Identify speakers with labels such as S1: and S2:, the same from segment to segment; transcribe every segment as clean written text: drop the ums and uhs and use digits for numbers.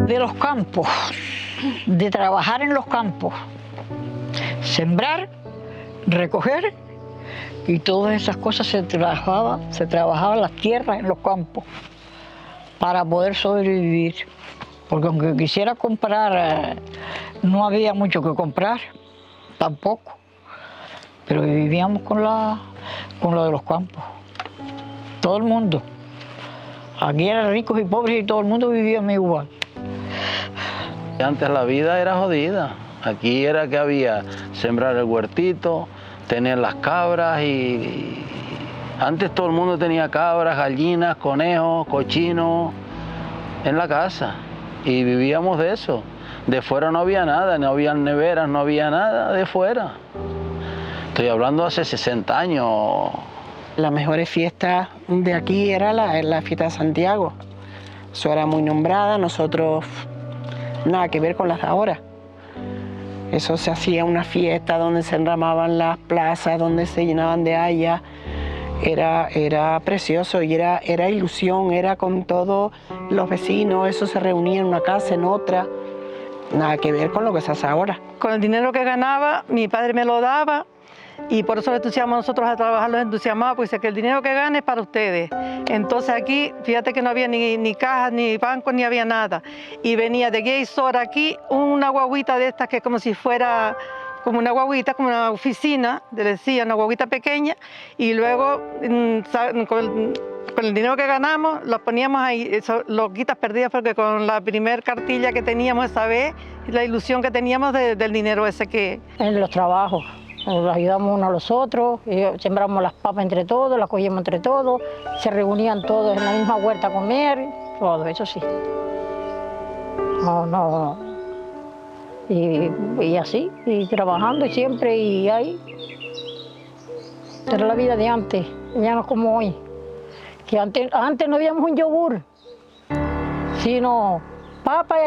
S1: de los campos, de trabajar en los campos, sembrar, recoger, y todas esas cosas se trabajaban las tierras en los campos para poder sobrevivir. Porque aunque quisiera comprar, no había mucho que comprar, tampoco. Pero vivíamos con lo de los campos. Todo el mundo. Aquí eran ricos y pobres y todo el mundo vivía igual.
S2: Antes la vida era jodida. Aquí era que había sembrar el huertito, tener las cabras y antes todo el mundo tenía cabras, gallinas, conejos, cochinos en la casa y vivíamos de eso. De fuera no había nada, no había neveras, no había nada de fuera. Estoy hablando hace 60 años.
S3: Las mejores fiestas de aquí era la fiesta de Santiago. Eso era muy nombrada, nosotros nada que ver con las de ahora. Eso se hacía una fiesta donde se enramaban las plazas, donde se llenaban de hayas. Era precioso y era ilusión, era con todos los vecinos, eso se reunía en una casa, en otra. Nada que ver con lo que se hace ahora.
S4: Con el dinero que ganaba, mi padre me lo daba y por eso los entusiasmamos nosotros a trabajar, los entusiasmados, porque dice que el dinero que gane es para ustedes. Entonces aquí, fíjate que no había ni cajas, ni bancos, ni había nada. Y venía de Geisor aquí una guaguita de estas que como si fuera como una guaguita, como una oficina, le decía, una guaguita pequeña, y luego con el dinero que ganamos los poníamos ahí, loquitas perdidas, porque con la primer cartilla que teníamos esa vez, la ilusión que teníamos del dinero ese que...
S1: En los trabajos, nos ayudamos unos a los otros, sembramos las papas entre todos, las cogíamos entre todos, se reunían todos en la misma huerta a comer, todo eso sí. No. Y así, y trabajando siempre, y ahí. Era la vida de antes, ya no es como hoy. Que antes no habíamos un yogur, sino papa,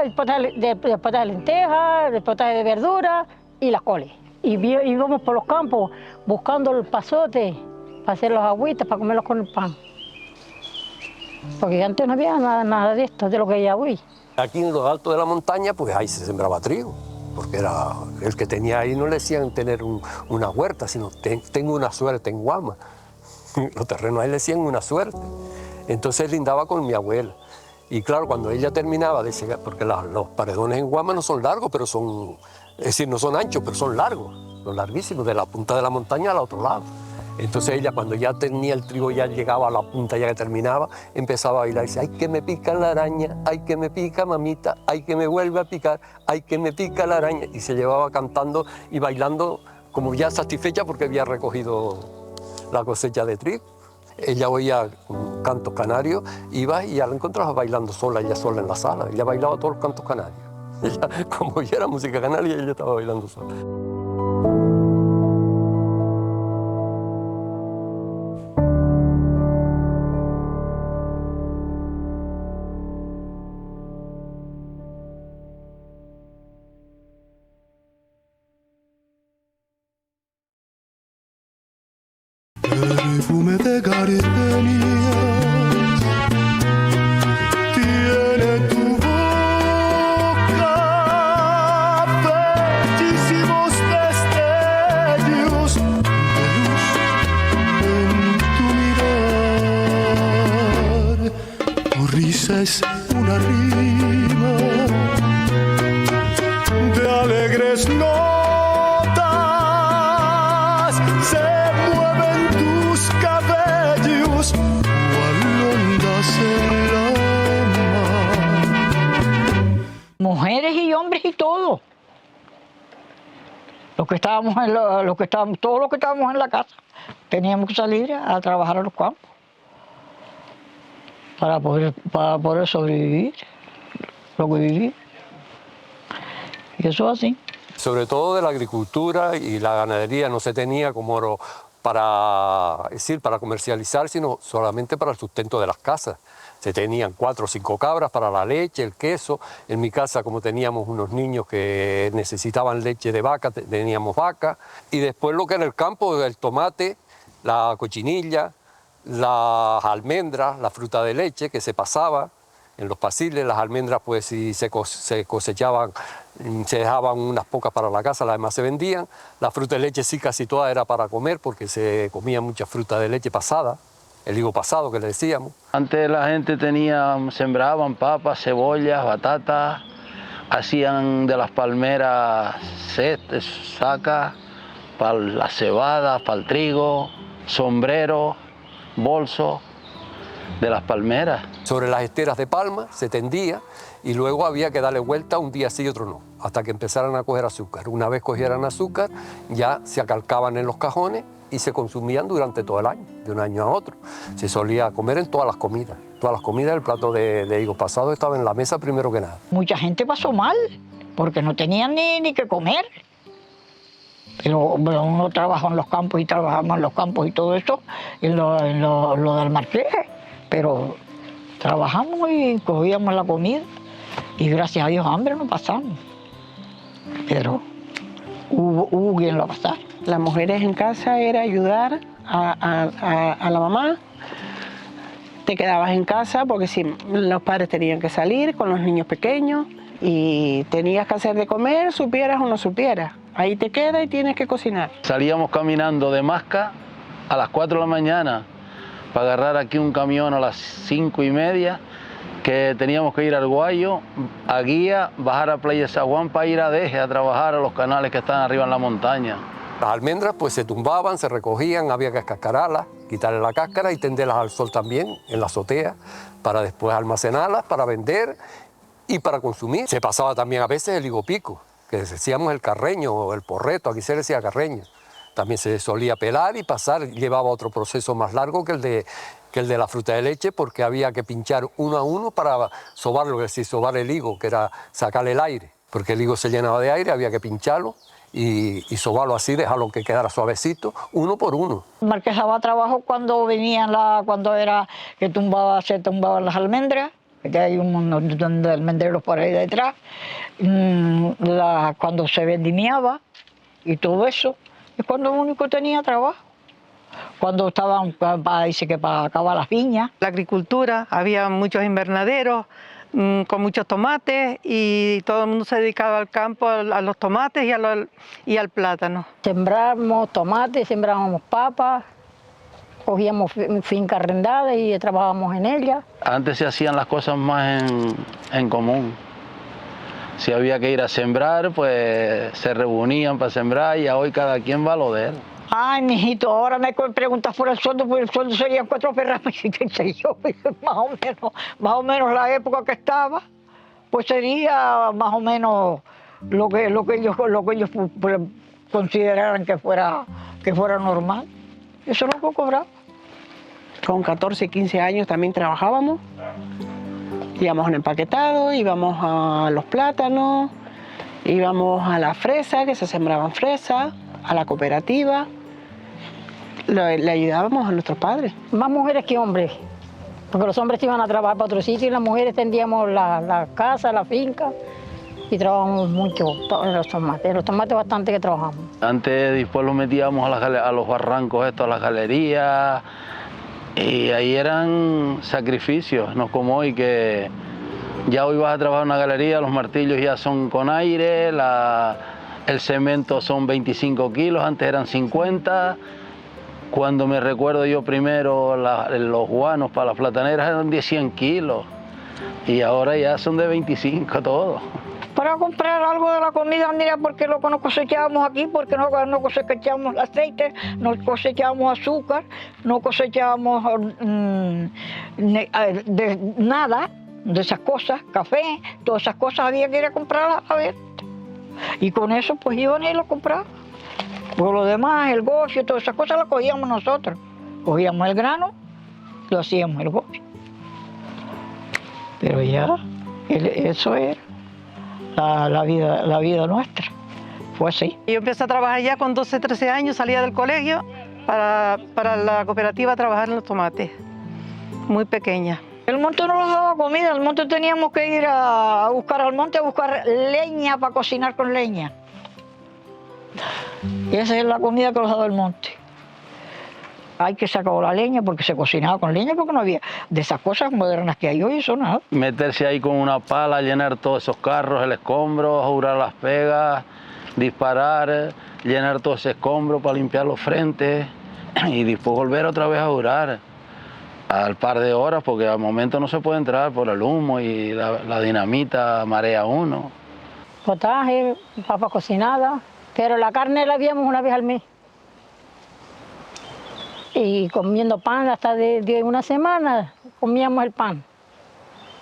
S1: después de lentejas, después de verduras y las coles. Y íbamos por los campos buscando el pasote para hacer los agüitas, para comerlos con el pan. Porque antes no había nada de esto, de lo que hay hoy.
S5: Aquí en lo alto de la montaña, pues ahí se sembraba trigo, porque era el que tenía ahí, no le decían tener una huerta, sino tengo una suerte en Guama. Los terrenos ahí le decían una suerte. Entonces lindaba con mi abuela. Y claro, cuando ella terminaba de llegar, porque los paredones en Guama no son largos, pero son, es decir, no son anchos, pero son largos, son larguísimos, de la punta de la montaña al otro lado. Entonces ella, cuando ya tenía el trigo, ya llegaba a la punta, ya que terminaba, empezaba a bailar y decía, ay que me pica la araña, ay que me pica mamita, ay que me vuelve a picar, ay que me pica la araña. Y se llevaba cantando y bailando como ya satisfecha porque había recogido la cosecha de trigo. Ella oía cantos canarios, iba y ya la encontraba bailando sola, ella sola en la sala. Ella bailaba todos los cantos canarios. Ella, como ya era música canaria, ella estaba bailando sola.
S6: Perfume de gardenias tiene tu boca, bellísimos destellos de luz en tu mirar. Tu risa es una rima de alegres notas. Se mueven tus cabellos cual ondas en la mar.
S1: Mujeres y hombres y todo. Todos los que estábamos en la casa, teníamos que salir a trabajar a los campos para poder sobrevivir lo que viví. Y eso es así.
S5: Sobre todo de la agricultura y la ganadería no se tenía como oro para comercializar, sino solamente para el sustento de las casas. Se tenían 4 o 5 cabras para la leche, el queso. En mi casa, como teníamos unos niños que necesitaban leche de vaca, teníamos vaca. Y después lo que era el campo, el tomate, la cochinilla, las almendras, la fruta de leche que se pasaba. en los pasiles. Las almendras, pues si se cosechaban, se dejaban unas pocas para la casa, las demás se vendían. La fruta de leche sí, casi toda era para comer, porque se comía mucha fruta de leche pasada, el higo pasado que le decíamos.
S2: Antes la gente sembraban papas, cebollas, batatas, hacían de las palmeras sacas, para la cebada, para el trigo, sombreros, bolsos de las palmeras.
S5: Sobre las esteras de palma se tendía y luego había que darle vuelta un día sí y otro no, hasta que empezaran a coger azúcar. Una vez cogieran azúcar, ya se acalcaban en los cajones y se consumían durante todo el año, de un año a otro. Se solía comer en todas las comidas. Todas las comidas, el plato de higos pasados estaba en la mesa primero que nada.
S1: Mucha gente pasó mal, porque no tenían ni que comer. Pero uno trabajó en los campos y trabajamos en los campos y todo eso, en lo del marqués. Pero trabajamos y cogíamos la comida y gracias a Dios hambre no pasamos. Pero hubo quien lo pasara.
S3: Las mujeres en casa era ayudar a la mamá. Te quedabas en casa porque si los padres tenían que salir con los niños pequeños y tenías que hacer de comer, supieras o no supieras. Ahí te quedas y tienes que cocinar.
S2: Salíamos caminando de Masca a las 4 de la mañana para agarrar aquí un camión a las 5:30, que teníamos que ir al Guayo, a Guía, bajar a Playa San Juan para ir a Deje a trabajar a los canales que están arriba en la montaña.
S5: Las almendras pues se tumbaban, se recogían, había que cascararlas, quitarle la cáscara y tenderlas al sol también en la azotea para después almacenarlas, para vender y para consumir. Se pasaba también a veces el higo pico, que decíamos el carreño o el porreto, aquí se decía carreño. También se solía pelar y pasar, llevaba otro proceso más largo que el de la fruta de leche, porque había que pinchar uno a uno para sobarlo, es decir, sobar el higo, que era sacarle el aire, porque el higo se llenaba de aire, había que pincharlo y sobarlo así, dejarlo que quedara suavecito, uno por uno.
S1: Marqués daba trabajo cuando venían, cuando era que se tumbaban las almendras, que hay un montón de almendreros por ahí detrás, cuando se vendimiaba y todo eso, es cuando único tenía trabajo. Cuando estaban, dice que para acabar las viñas.
S4: La agricultura, había muchos invernaderos con muchos tomates y todo el mundo se dedicaba al campo, a los tomates y al plátano.
S7: Sembramos tomates, sembrábamos papas, cogíamos fincas arrendadas y trabajábamos en ellas.
S2: Antes se hacían las cosas más en común. Si había que ir a sembrar, pues se reunían para sembrar y hoy cada quien va a lo de él.
S1: Ay, mijito, ahora me preguntas por el sueldo, porque el sueldo serían 4 perras, yo, más o menos la época que estaba, pues sería más o menos lo que ellos consideraran que fuera normal. Eso es lo que cobraba.
S3: Con 14, 15 años también trabajábamos. Íbamos al empaquetado, íbamos a los plátanos, íbamos a la fresa, que se sembraban fresas, a la cooperativa. Le ayudábamos a nuestros padres.
S7: Más mujeres que hombres, porque los hombres iban a trabajar para otro sitio y las mujeres tendíamos la casa, la finca y trabajábamos mucho en los tomates bastante que trabajamos.
S2: Antes después los metíamos a los barrancos estos, a las galerías, y ahí eran sacrificios, no como hoy que ya hoy vas a trabajar en una galería, los martillos ya son con aire, el cemento son 25 kilos, antes eran 50. Cuando me recuerdo yo primero, los guanos para las plataneras eran de 100 kilos y ahora ya son de 25 todos.
S1: Para comprar algo de la comida, mira, porque lo que no cosechábamos aquí, porque no cosechábamos aceite, no cosechábamos azúcar, no cosechábamos nada de esas cosas, café, todas esas cosas había que ir a comprarlas a ver. Y con eso pues iban y lo compraban. Por lo demás, el gofio, todas esas cosas las cogíamos nosotros. Cogíamos el grano, lo hacíamos el gofio. Pero ya, eso era la vida nuestra. Fue así.
S4: Yo empecé a trabajar ya con 12, 13 años, salía del colegio para la cooperativa a trabajar en los tomates, muy pequeña.
S1: El monte no nos daba comida, el monte teníamos que ir a buscar al monte, a buscar leña para cocinar con leña. Y esa es la comida que nos daba el monte. Hay que sacar la leña porque se cocinaba con leña porque no había de esas cosas modernas que hay hoy, eso nada.
S2: Meterse ahí con una pala, llenar todos esos carros, el escombro, jurar las pegas, disparar, llenar todo ese escombro para limpiar los frentes y después volver otra vez a jurar al par de horas porque al momento no se puede entrar por el humo y la dinamita marea a uno.
S7: Potaje, papa cocinada, pero la carne la hacíamos una vez al mes. Y comiendo pan hasta de una semana, comíamos el pan.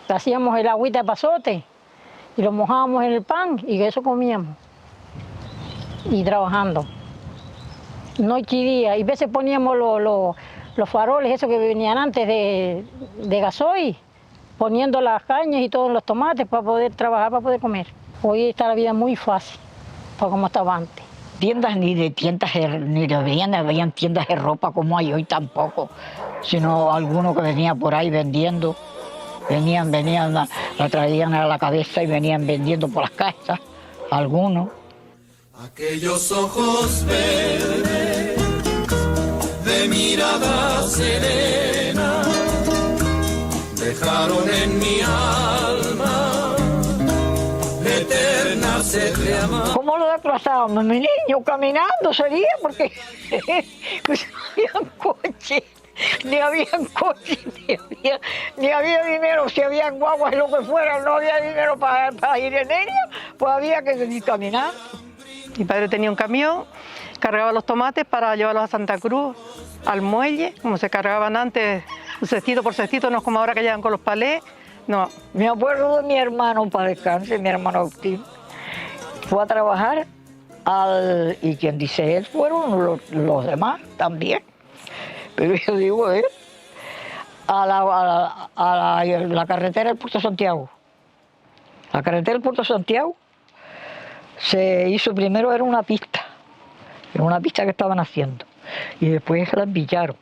S7: Hacíamos el agüita de pasote y lo mojábamos en el pan y eso comíamos. Y trabajando. Noche y día. Y a veces poníamos los faroles, esos que venían antes de gasoil, poniendo las cañas y todos los tomates para poder trabajar, para poder comer. Hoy está la vida muy fácil, para como estaba antes.
S1: Tiendas ni de habían tiendas de ropa como hay hoy tampoco, sino algunos que venían por ahí vendiendo, venían, la traían a la cabeza y venían vendiendo por las casas, algunos.
S6: Aquellos ojos verdes de mirada serena dejaron en mi alma eterna sed de amar.
S1: ¿Cómo lo desplazábamos? Mi niño caminando sería porque pues, ni habían coche, ni había dinero, si habían guaguas y lo que fuera, no había dinero para ir en ella, pues había que ir caminando.
S4: Mi padre tenía un camión, cargaba los tomates para llevarlos a Santa Cruz, al muelle, como se cargaban antes, cestito por cestito, no es como ahora que llegan con los palés. No.
S1: Me acuerdo de mi hermano, para descansar, mi hermano Agustín, fue a trabajar y quien dice él fueron los demás también. Pero yo digo él, a la carretera del Puerto Santiago. La carretera del Puerto Santiago se hizo primero, era una pista que estaban haciendo. Y después la empillaron.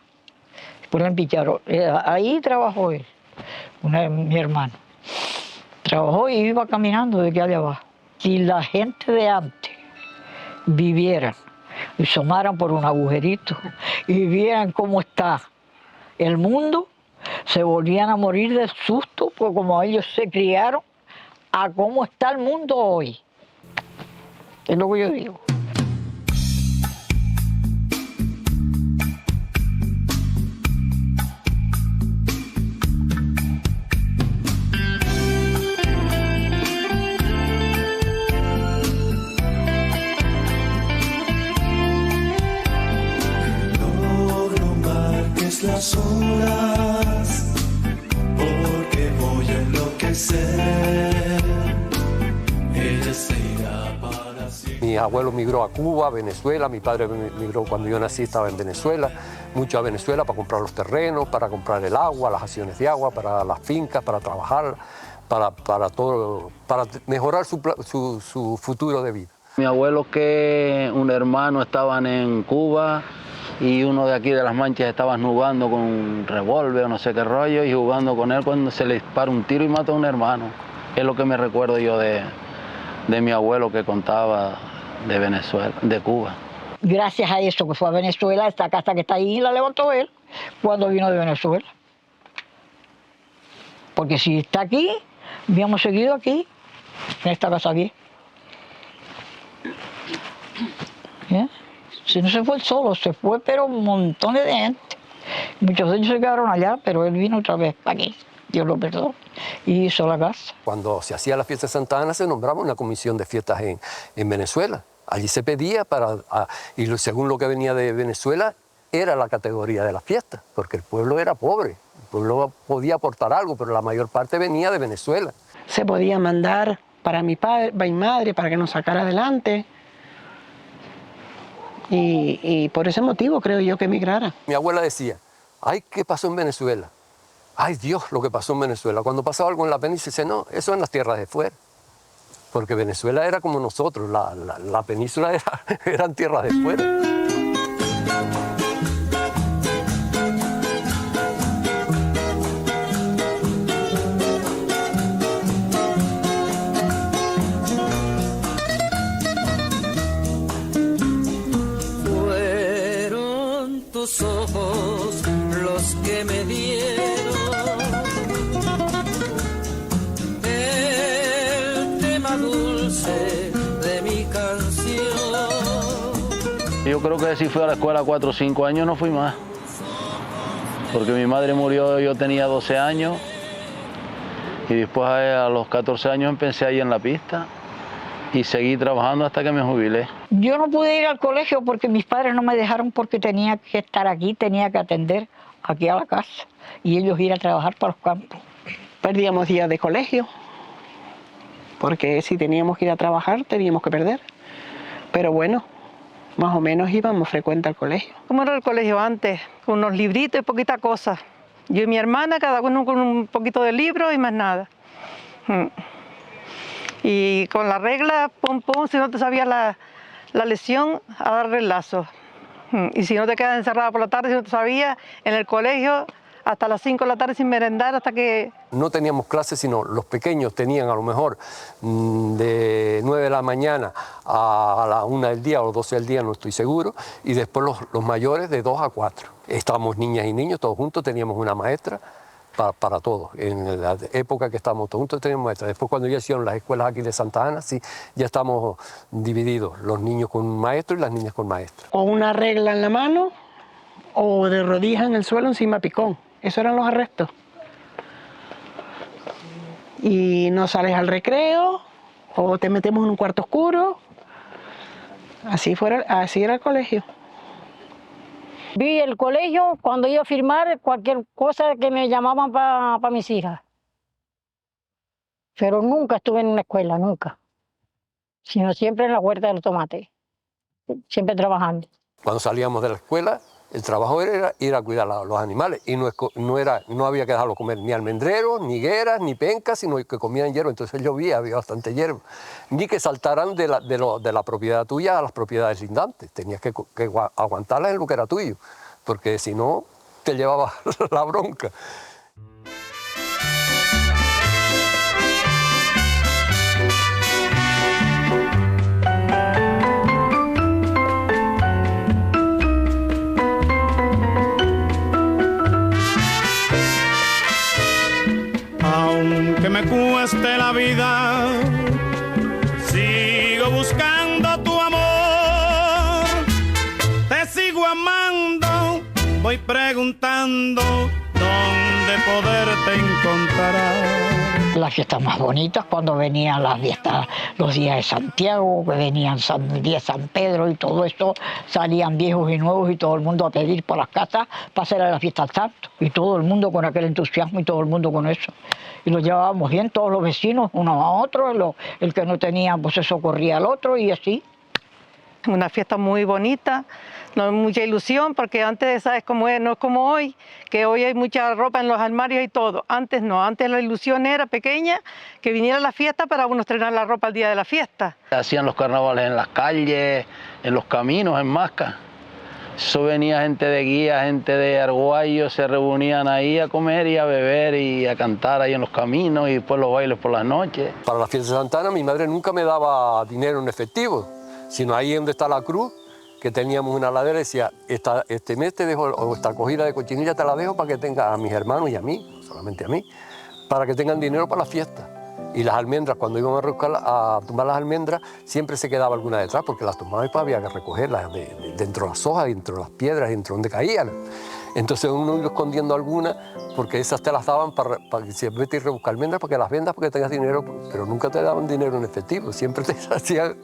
S1: Ahí trabajó él, mi hermano. Trabajó y iba caminando de aquí allá abajo. Si la gente de antes vivieran y asomaran por un agujerito y vieran cómo está el mundo, se volvían a morir de susto, porque como ellos se criaron a cómo está el mundo hoy. Es lo que yo digo.
S6: Las horas, porque voy a enloquecer. Ella se irá para siempre.
S5: Mi abuelo migró a Cuba, a Venezuela, mi padre migró cuando yo nací, estaba en Venezuela, mucho a Venezuela para comprar los terrenos, para comprar el agua, las acciones de agua, para las fincas, para trabajar, para todo, para mejorar su futuro de vida.
S2: Mi abuelo que un hermano estaban en Cuba y uno de aquí de Las Manchas estaba snubando con un revólver o no sé qué rollo y jugando con él cuando se le dispara un tiro y mata a un hermano. Es lo que me recuerdo yo de mi abuelo que contaba de Venezuela, de Cuba.
S1: Gracias a eso que fue a Venezuela, esta casa que está ahí la levantó él cuando vino de Venezuela. Porque si está aquí, habíamos seguido aquí, en esta casa aquí. ¿Yeah? Si no se fue él solo, se fue pero un montón de gente. Muchos de ellos se quedaron allá, pero él vino otra vez para aquí, Dios lo perdone, y hizo la casa.
S5: Cuando se hacía la fiesta de Santa Ana se nombraba una comisión de fiestas en Venezuela. Allí se pedía y según lo que venía de Venezuela era la categoría de la fiesta, porque el pueblo era pobre, el pueblo podía aportar algo, pero la mayor parte venía de Venezuela.
S3: Se podía mandar para mi padre, para mi madre, para que nos sacara adelante. Y por ese motivo creo yo que emigrara.
S5: Mi abuela decía, ay, ¿qué pasó en Venezuela? Ay, Dios, lo que pasó en Venezuela. Cuando pasaba algo en la península, dice, no, eso en las tierras de fuera. Porque Venezuela era como nosotros, la península eran tierras de fuera.
S8: tus ojos los que me dieron el tema dulce de mi canción.
S2: Yo creo que si fui a la escuela 4 o 5 años no fui más, porque mi madre murió, yo tenía 12 años y después a los 14 años empecé ahí en la pista y seguí trabajando hasta que me jubilé.
S1: Yo no pude ir al colegio porque mis padres no me dejaron porque tenía que estar aquí, tenía que atender aquí a la casa y ellos ir a trabajar para los campos.
S3: Perdíamos días de colegio, porque si teníamos que ir a trabajar teníamos que perder. Pero bueno, más o menos íbamos frecuente al colegio.
S4: ¿Cómo era el colegio antes? Con unos libritos y poquita cosa. Yo y mi hermana, cada uno con un poquito de libro y más nada. Y con la regla, pum, pum, si no te sabías la lección, a darle el lazo. Y si no te quedas encerrada por la tarde, si no te sabías, en el colegio, hasta las 5 de la tarde sin merendar, hasta que...
S5: No teníamos clases, sino los pequeños tenían a lo mejor de 9 de la mañana a la 1 del día o 12 del día, no estoy seguro, y después los mayores de 2 a 4. Estábamos niñas y niños todos juntos, teníamos una maestra para todos. En la época que estábamos todos juntos teníamos maestra. Después cuando ya hicieron las escuelas aquí de Santa Ana, sí, ya estamos divididos, los niños con maestro y las niñas con maestro.
S3: O una regla en la mano o de rodillas en el suelo encima picón. Esos eran los arrestos. Y no sales al recreo o te metemos en un cuarto oscuro. Así era el colegio.
S7: Vi el colegio cuando iba a firmar cualquier cosa que me llamaban para mis hijas. Pero nunca estuve en una escuela, nunca. Sino siempre en la huerta de los tomates. Siempre trabajando.
S5: Cuando salíamos de la escuela, el trabajo era ir a cuidar a los animales y no había que dejarlos comer ni almendreros, ni higueras, ni pencas, sino que comían hierba. Entonces llovía, había bastante hierba. Ni que saltaran de la propiedad tuya a las propiedades lindantes. Tenías que aguantarlas en lo que era tuyo, porque si no, te llevaba la bronca.
S9: Aunque me cueste la vida, sigo buscando tu amor. Te sigo amando, voy preguntando dónde poderte encontrar.
S1: Las fiestas más bonitas cuando venían las fiestas, los días de Santiago, que venían el día de San Pedro y todo esto, salían viejos y nuevos y todo el mundo a pedir por las casas para hacer la fiesta al santo. Y todo el mundo con aquel entusiasmo y todo el mundo con eso. Y lo llevábamos bien todos los vecinos, uno a otro, el que no tenía pues eso corría al otro y así.
S4: Una fiesta muy bonita, no mucha ilusión, porque antes, ¿sabes cómo es? No es como hoy, que hoy hay mucha ropa en los armarios y todo. Antes no, antes la ilusión era pequeña, que viniera la fiesta para uno estrenar la ropa el día de la fiesta.
S2: Hacían los carnavales en las calles, en los caminos, en Masca. Eso venía gente de Guía, gente de Arguayo, se reunían ahí a comer y a beber y a cantar ahí en los caminos y después los bailes por las noches.
S5: Para la fiesta de Santa Ana mi madre nunca me daba dinero en efectivo, sino ahí donde está la cruz, que teníamos una ladera, decía, este mes te dejo, o esta cogida de cochinilla te la dejo para que tenga a mis hermanos y a mí, solamente a mí, para que tengan dinero para la fiesta. Y las almendras, cuando íbamos a tumbar las almendras, siempre se quedaba alguna detrás, porque las tumbaban y pues había que recogerlas dentro de las hojas, dentro de las piedras, dentro de donde caían. Entonces uno iba escondiendo algunas, porque esas te las daban para que si vete y rebuscar almendras, para que las vendas, porque tengas dinero, pero nunca te daban dinero en efectivo, siempre te hacían.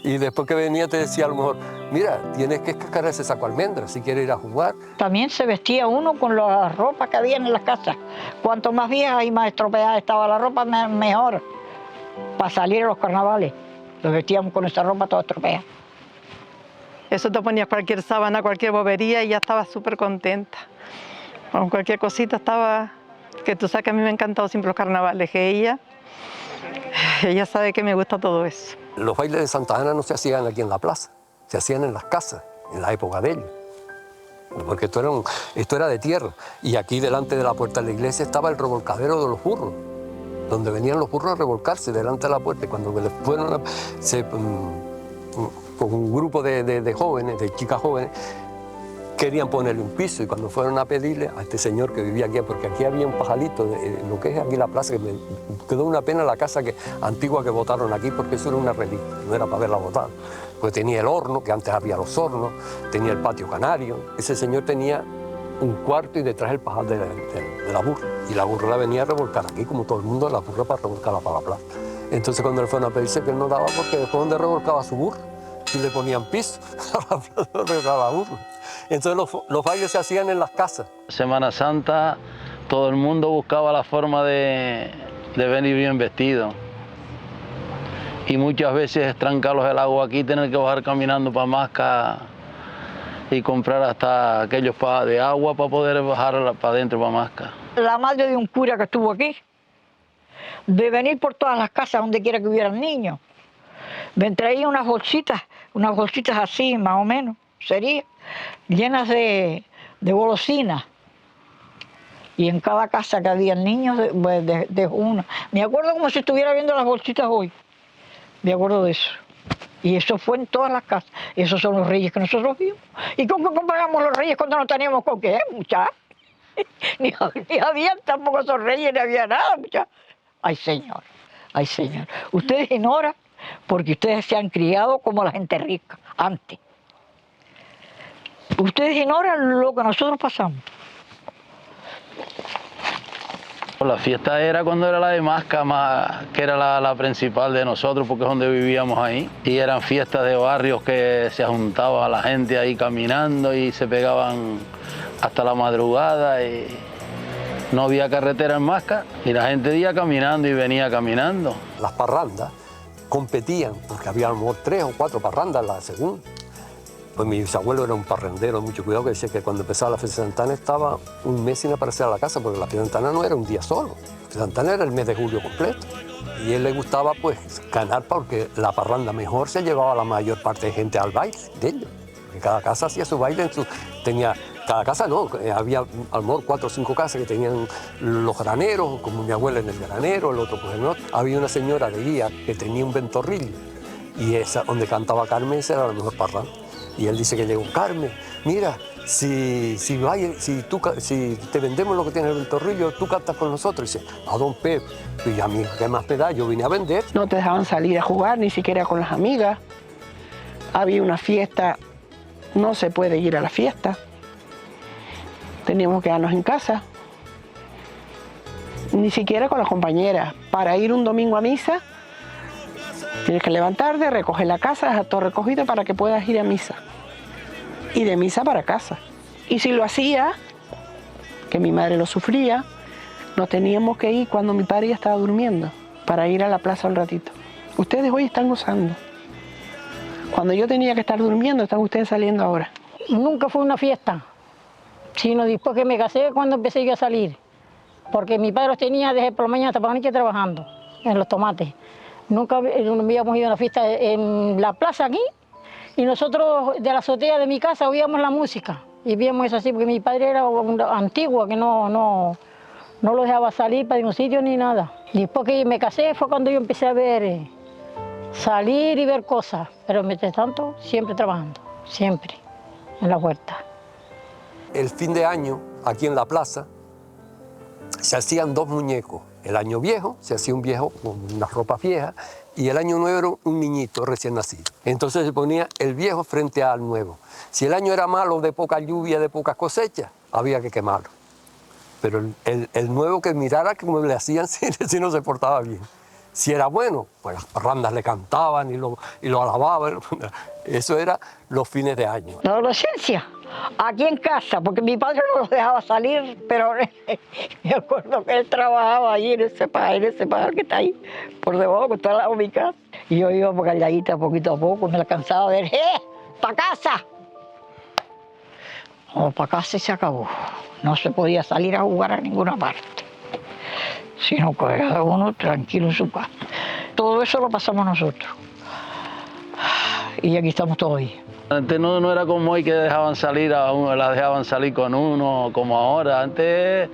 S5: Y después que venía te decía a lo mejor, mira, tienes que escascar ese saco de almendras si quieres ir a jugar.
S1: También se vestía uno con la ropa que había en las casas. Cuanto más vieja y más estropeada estaba la ropa, mejor para salir a los carnavales. Los vestíamos con esa ropa toda estropeada.
S4: Eso te ponías cualquier sábana, cualquier bobería y ya estabas súper contenta. Con cualquier cosita estaba, que tú sabes que a mí me han encantado siempre los carnavales, que ella sabe que me gusta todo eso.
S5: Los bailes de Santa Ana no se hacían aquí en la plaza, se hacían en las casas, en la época de ellos. Porque esto era de tierra. Y aquí delante de la puerta de la iglesia estaba el revolcadero de los burros, donde venían los burros a revolcarse delante de la puerta. Y cuando fueron con un grupo de jóvenes, de chicas jóvenes, querían ponerle un piso y cuando fueron a pedirle a este señor que vivía aquí, porque aquí había un pajarito, lo que es aquí la plaza, que me quedó una pena la casa antigua que botaron aquí, porque eso era una reliquia, no era para haberla botado. Pues tenía el horno, que antes había los hornos, tenía el patio canario. Ese señor tenía un cuarto y detrás el pajar de la burra. Y la burra la venía a revolcar aquí, como todo el mundo, la burra para revolcarla para la plaza. Entonces cuando le fueron a pedirse que él no daba, porque después donde revolcaba su burra, y le ponían piso a la burra. Entonces los bailes se hacían en las casas.
S2: Semana Santa todo el mundo buscaba la forma de venir bien vestido. Y muchas veces trancarlos el agua aquí, tener que bajar caminando para Masca y comprar hasta aquellos de agua para poder bajar para adentro para Masca.
S1: La madre de un cura que estuvo aquí, de venir por todas las casas donde quiera que hubieran niños, me traía unas bolsitas así, más o menos, sería, llenas de golosinas. Y en cada casa que había niños, de una. Me acuerdo como si estuviera viendo las bolsitas hoy. Me acuerdo de eso. Y eso fue en todas las casas. Esos son los reyes que nosotros vimos. ¿Y con qué comparamos los reyes cuando no teníamos con qué, muchachos? Ni había tampoco esos reyes, ni había nada, muchachos. Ay, Señor, ay, Señor. Ustedes ignoran porque ustedes se han criado como la gente rica, antes. Ustedes ignoran lo que nosotros pasamos.
S2: La fiesta era cuando era la de Masca, que era la principal de nosotros, porque es donde vivíamos ahí. Y eran fiestas de barrios que se juntaba la gente ahí caminando y se pegaban hasta la madrugada. Y no había carretera en Masca y la gente iba caminando y venía caminando.
S5: Las parrandas competían, porque había a lo mejor 3 o 4 parrandas la segunda. Pues mi bisabuelo era un parrandero, mucho cuidado, que decía que cuando empezaba la fiesta de Santa Ana estaba un mes sin aparecer a la casa, porque la fiesta de Santa Ana no era un día solo. La fiesta de Santa Ana era el mes de julio completo. Y a él le gustaba pues ganar porque la parranda mejor se llevaba la mayor parte de gente al baile de ellos. Porque cada casa hacía su baile, cada casa no, había a lo mejor 4 o 5 casas que tenían los graneros, como mi abuela en el granero, el otro pues en el otro. Había una señora de guía que tenía un ventorrillo y esa donde cantaba Carmen, esa era la mejor parranda. Y él dice que llegó, Carmen, mira, si te vendemos lo que tiene el ventorrillo, tú cantas con nosotros. Y dice, a don Pep, y a mí, ¿qué más me da? Yo vine a vender.
S3: No te dejaban salir a jugar, ni siquiera con las amigas. Había una fiesta, no se puede ir a la fiesta. Teníamos que quedarnos en casa. Ni siquiera con las compañeras. Para ir un domingo a misa, tienes que levantarte, recoger la casa, dejar todo recogido para que puedas ir a misa. Y de misa para casa. Y si lo hacía, que mi madre lo sufría, nos teníamos que ir cuando mi padre ya estaba durmiendo, para ir a la plaza un ratito. Ustedes hoy están gozando. Cuando yo tenía que estar durmiendo, están ustedes saliendo ahora.
S7: Nunca fue una fiesta, sino después que me casé, cuando empecé yo a salir. Porque mi padre los tenía desde por la mañana hasta por la noche trabajando en los tomates. Nunca habíamos ido a una fiesta en la plaza aquí y nosotros de la azotea de mi casa oíamos la música y víamos eso así porque mi padre era antiguo, que no lo dejaba salir para ningún sitio ni nada. Después que me casé fue cuando yo empecé a ver, salir y ver cosas, pero mientras tanto siempre trabajando, siempre en la huerta.
S5: El fin de año, aquí en la plaza, se hacían 2 muñecos. El año viejo, se hacía un viejo con unas ropas viejas, y el año nuevo era un niñito recién nacido. Entonces se ponía el viejo frente al nuevo. Si el año era malo, de poca lluvia, de pocas cosechas, había que quemarlo. Pero el nuevo que mirara como le hacían si no se portaba bien. Si era bueno, pues las parrandas le cantaban y lo alababan. Eso era los fines de año.
S1: La adolescencia, aquí en casa, porque mi padre no los dejaba salir, pero me acuerdo que él trabajaba ahí en ese pajar que está ahí, por debajo, que está al lado de mi casa. Y yo iba por calladita poquito a poco, me la cansaba de ver, ¡para casa! Para casa y se acabó. No se podía salir a jugar a ninguna parte, sino que cada uno tranquilo en su casa. Todo eso lo pasamos nosotros. Y aquí estamos todavía.
S2: Antes no era como hoy que dejaban salir a uno, la dejaban salir con uno, como ahora. Antes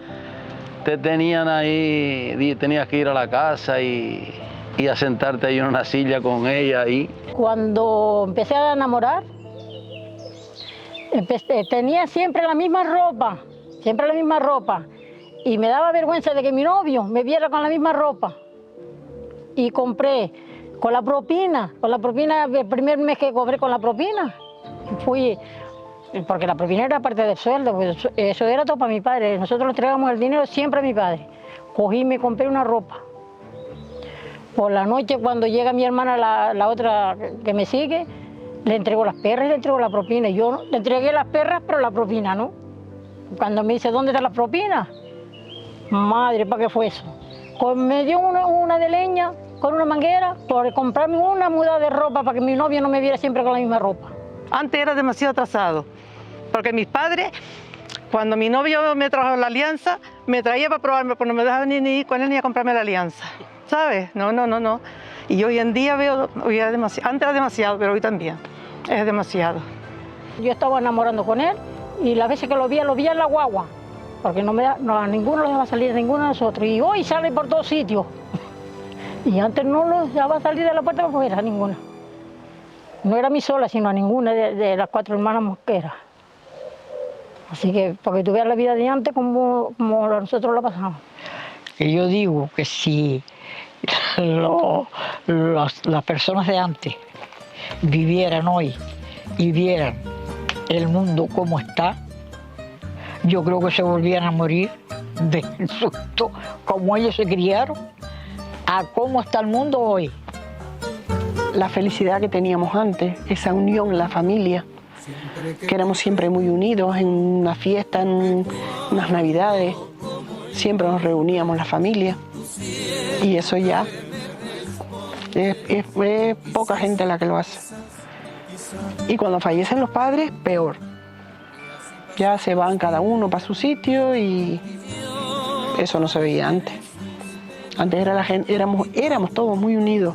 S2: te tenían ahí, tenías que ir a la casa y a sentarte ahí en una silla con ella ahí.
S7: Cuando empecé a enamorar, tenía siempre la misma ropa, y me daba vergüenza de que mi novio me viera con la misma ropa. Y compré con la propina, el primer mes que cobré con la propina, fui, porque la propina era parte del sueldo, pues eso era todo para mi padre, nosotros le entregamos el dinero siempre a mi padre. Cogí y me compré una ropa. Por la noche, cuando llega mi hermana, la otra que me sigue, le entrego las perras y le entrego la propina. Yo le entregué las perras, pero la propina no. Cuando me dice, ¿dónde está la propina? Madre, ¿para qué fue eso? Me dio una de leña con una manguera por comprarme una muda de ropa para que mi novio no me viera siempre con la misma ropa.
S4: Antes era demasiado atrasado, porque mis padres, cuando mi novio me trajo la alianza, me traía para probarme, pero no me dejaba ni ir con él ni a comprarme la alianza. ¿Sabes? No. Y hoy en día veo, antes era demasiado, pero hoy también es demasiado.
S7: Yo estaba enamorando con él y las veces que lo veía en la guagua, porque a ninguno lo dejaba salir, a ninguno de nosotros. Y hoy sale por todos sitios. Y antes no lo dejaba salir de la puerta para afuera, a ninguna. No era a mí sola, sino a ninguna de las 4 hermanas mosqueras. Así que, porque tú veas la vida de antes como nosotros la pasamos.
S1: Y yo digo que si las personas de antes vivieran hoy y vieran el mundo como está, yo creo que se volvieran a morir del susto, como ellos se criaron, a cómo está el mundo hoy.
S3: La felicidad que teníamos antes, esa unión, la familia, que éramos siempre muy unidos en una fiesta, en unas navidades, siempre nos reuníamos la familia, y eso ya es poca gente la que lo hace. Y cuando fallecen los padres, peor. Ya se van cada uno para su sitio y eso no se veía antes. Antes era la gente, éramos todos muy unidos,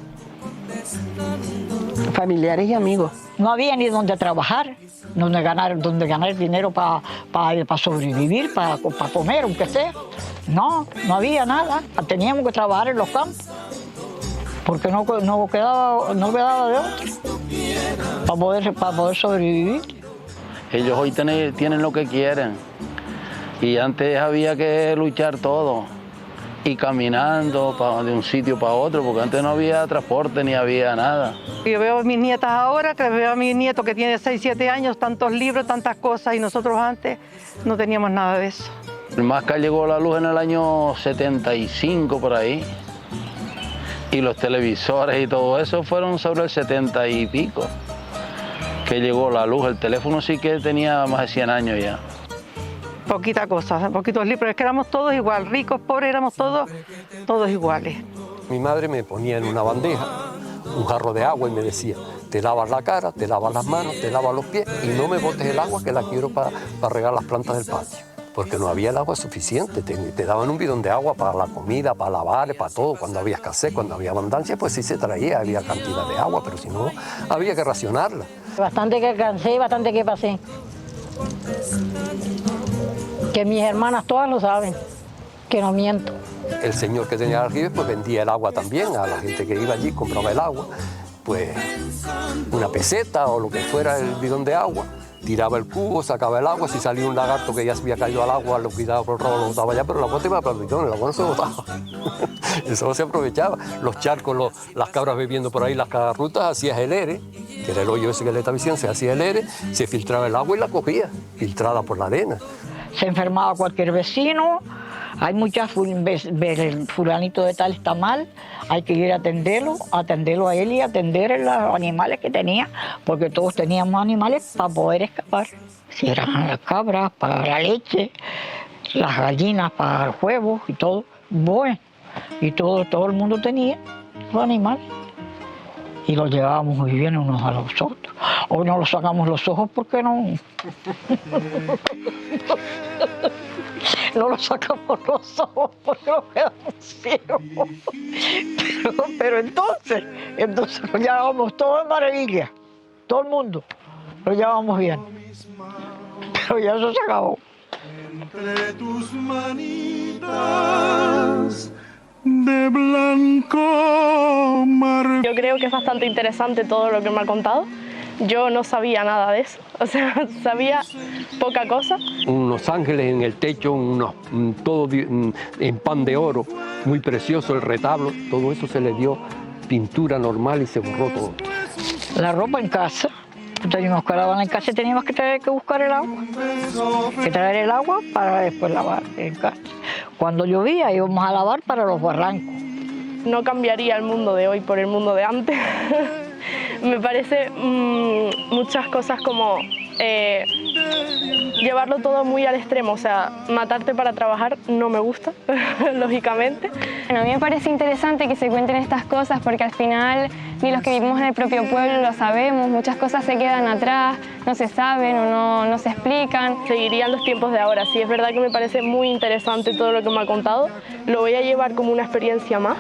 S3: familiares y amigos.
S1: No había ni donde trabajar, donde ganar dinero para sobrevivir, para comer, aunque sea. No había nada. Teníamos que trabajar en los campos, porque no quedaba de otra para poder sobrevivir.
S2: Ellos hoy tienen lo que quieren y antes había que luchar todo y caminando de un sitio para otro, porque antes no había transporte ni había nada.
S4: Yo veo a mis nietas ahora, que veo a mi nieto que tiene 6, 7 años, tantos libros, tantas cosas, y nosotros antes no teníamos nada de eso.
S2: El Mascar llegó a la luz en el año 75 por ahí, y los televisores y todo eso fueron sobre el 70 y pico que llegó la luz. El teléfono sí que tenía más de 100 años ya.
S4: Poquita cosa, poquitos libros, es que éramos todos igual, ricos, pobres, éramos todos iguales.
S5: Mi madre me ponía en una bandeja un jarro de agua y me decía, te lavas la cara, te lavas las manos, te lavas los pies y no me botes el agua que la quiero para regar las plantas del patio. Porque no había el agua suficiente, te daban un bidón de agua para la comida, para lavar, para todo. Cuando había escasez, cuando había abundancia, pues sí se traía, había cantidad de agua, pero si no, había que racionarla.
S7: Bastante que alcancé, bastante que pasé. Que mis hermanas todas lo saben, que no miento.
S5: El señor que tenía el aljibe pues vendía el agua también a la gente que iba allí, compraba el agua, pues una peseta o lo que fuera el bidón de agua, tiraba el cubo, sacaba el agua, si salía un lagarto que ya se había caído al agua, lo cuidaba por el rabo, lo botaba allá, pero el agua te iba para el bidón, el agua no se botaba. Eso no se aprovechaba. Los charcos, las cabras bebiendo por ahí, las cagarrutas, hacías el ere, que era el hoyo ese que le estaba diciendo, se hacía el ere, se filtraba el agua y la cogía, filtrada por la arena.
S1: Se enfermaba cualquier vecino, hay muchas, el fulanito de tal está mal, hay que ir a atenderlo a él y atender a los animales que tenía, porque todos teníamos animales para poder escapar. Si eran las cabras, para la leche, las gallinas para los huevos y todo. Bueno, y todo el mundo tenía los animales. Y los llevábamos muy bien unos a los otros. Hoy no los sacamos los ojos porque no. No los sacamos los ojos porque nos quedamos ciegos. Pero entonces lo llevábamos todo en maravilla. Todo el mundo lo llevábamos bien. Pero ya eso se acabó.
S6: Entre tus manitas de blanco mar.
S10: Yo creo que es bastante interesante todo lo que me ha contado, yo no sabía nada de eso, o sea, sabía poca cosa.
S5: Unos ángeles en el techo, todo en pan de oro, muy precioso el retablo, todo eso se le dio pintura normal y se borró todo.
S1: La ropa en casa, teníamos que lavar en casa y teníamos que buscar el agua, que traer el agua para después lavar en casa. Cuando llovía íbamos a lavar para los barrancos.
S10: No cambiaría el mundo de hoy por el mundo de antes. Me parece muchas cosas como llevarlo todo muy al extremo, o sea, matarte para trabajar no me gusta, lógicamente.
S11: Bueno, a mí me parece interesante que se cuenten estas cosas porque al final ni los que vivimos en el propio pueblo lo sabemos, muchas cosas se quedan atrás, no se saben o no se explican.
S10: Seguirían los tiempos de ahora, sí, es verdad que me parece muy interesante todo lo que me ha contado, lo voy a llevar como una experiencia más.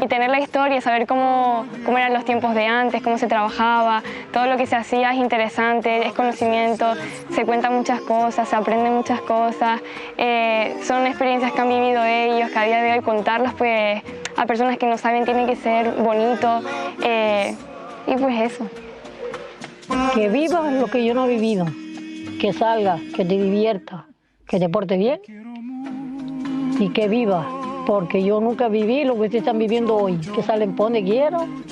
S11: Y tener la historia, saber cómo eran los tiempos de antes, cómo se trabajaba, todo lo que se hacía es interesante, es conocimiento, se cuentan muchas cosas, se aprenden muchas cosas, son experiencias que han vivido ellos, que a día de hoy contarlas pues, a personas que no saben tiene que ser bonito, y pues eso.
S7: Que vivas lo que yo no he vivido, que salgas, que te diviertas, que te portes bien y que vivas. Porque yo nunca viví lo que ustedes están viviendo hoy, que salen por donde quieren,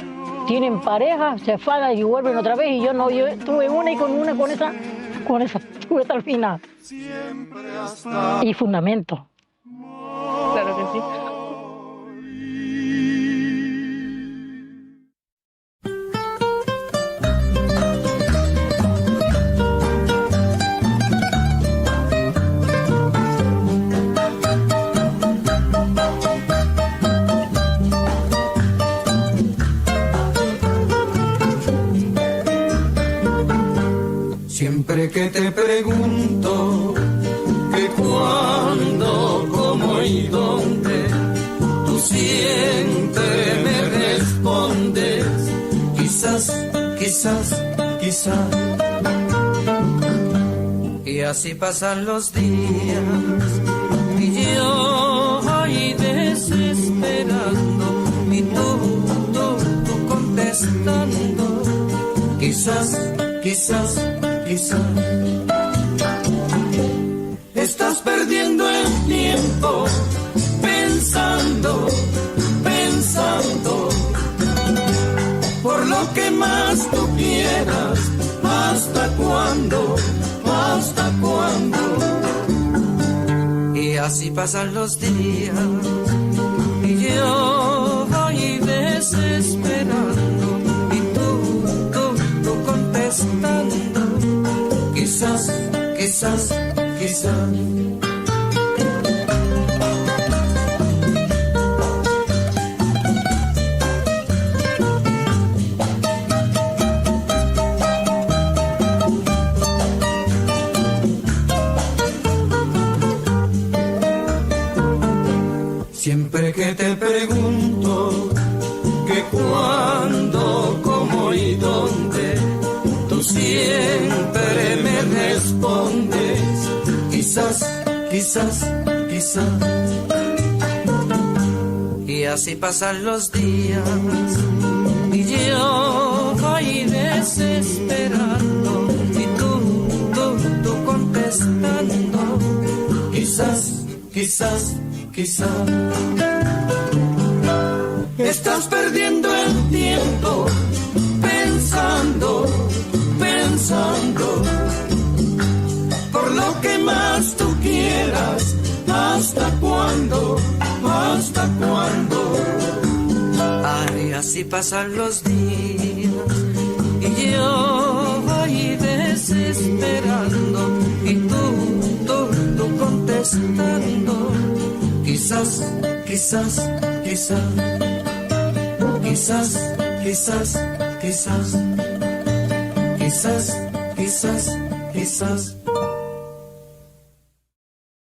S7: tienen pareja, se enfadan y vuelven otra vez, y yo tuve una y con esa estuve hasta el final. Y fundamento.
S10: Claro que sí.
S8: Siempre que te pregunto que cuándo, cómo y dónde, tú siempre me respondes, quizás, quizás, quizás. Y así pasan los días y yo ahí desesperando y tú contestando, quizás, quizás. Quizás estás perdiendo el tiempo pensando por lo que más tú quieras. ¿Hasta cuándo? ¿Hasta cuándo? Y así pasan los días y yo voy desesperando y tú contestando. Quizás, quizás, quizás. Siempre que te pregunto que cuándo, cómo y dónde, tú siempre me respondes, quizás, quizás, quizás. Y así pasan los días y yo voy desesperando y tú contestando, quizás, quizás, quizás. Estás perdiendo el tiempo pensando por lo que más tú quieras. ¿Hasta cuándo? ¿Hasta cuándo? Ay, así pasan los días y yo voy desesperando y tú contestando, quizás, quizás, quizás, quizás, quizás, quizás. Quizás, quizás, quizás.